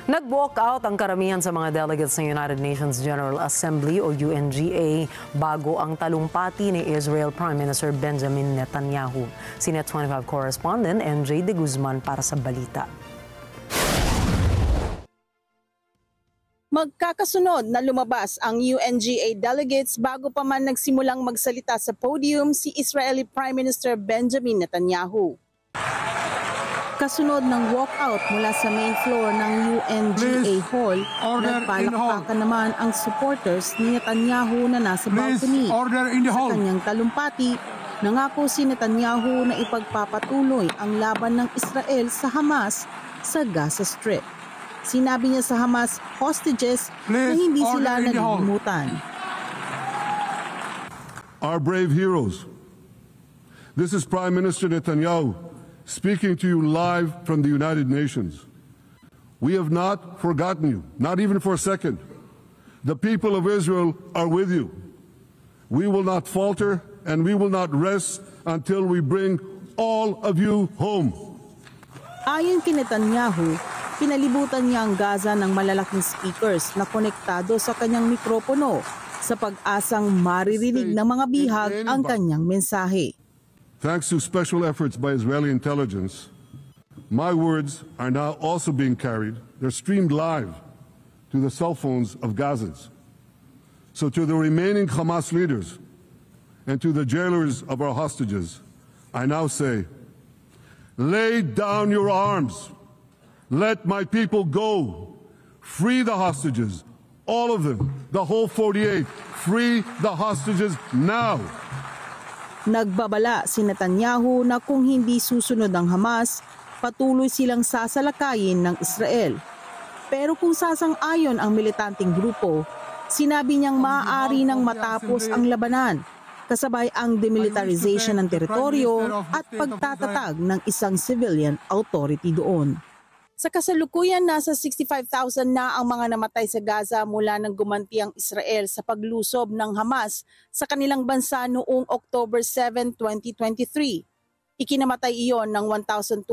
Nag-walk out ang karamihan sa mga delegates ng United Nations General Assembly o UNGA bago ang talumpati ni Israel Prime Minister Benjamin Netanyahu. Si Net 25 correspondent NJ De Guzman para sa balita. Magkakasunod na lumabas ang UNGA delegates bago pa man nagsimulang magsalita sa podium si Israeli Prime Minister Benjamin Netanyahu. Kasunod ng walkout mula sa main floor ng UNGA Hall, nagpalakpakan naman ang supporters ni Netanyahu na nasa balcony. Sa kanyang talumpati, nangako si Netanyahu na ipagpapatuloy ang laban ng Israel sa Hamas sa Gaza Strip. Sinabi niya sa Hamas hostages na hindi sila nalilimutan. Our brave heroes. This is Prime Minister Netanyahu speaking to you live from the United Nations. We have not forgotten you, not even for a second. The people of Israel are with you. We will not falter and we will not rest until we bring all of you home. Ayon kay Netanyahu, pinalibutan niya ang Gaza ng malalaking speakers na konektado sa kanyang mikropono sa pag-asang maririnig ng mga bihag ang kanyang mensahe. Thanks to special efforts by Israeli intelligence, my words are now also being carried. They're streamed live to the cell phones of Gazans. So to the remaining Hamas leaders and to the jailers of our hostages, I now say, lay down your arms. Let my people go. Free the hostages, all of them, the whole 48. Free the hostages now. Nagbabala si Netanyahu na kung hindi susunod ang Hamas, patuloy silang sasalakayin ng Israel. Pero kung sasang-ayon ang militanteng grupo, sinabi niyang maaari nang matapos ang labanan, kasabay ang demilitarization ng teritoryo at pagtatatag ng isang civilian authority doon. Sa kasalukuyan, nasa 65,000 na ang mga namatay sa Gaza mula nang gumanti ang Israel sa paglusob ng Hamas sa kanilang bansa noong October 7, 2023. Ikinamatay iyon ng 1,200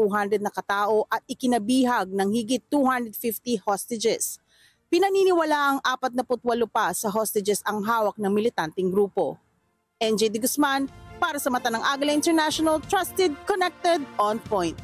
na katao at ikinabihag ng higit 250 hostages. Pinaniniwala ang 48 pa sa hostages ang hawak ng militanteng grupo. NJ De Guzman para sa Mata ng Agila International, trusted, connected, on point.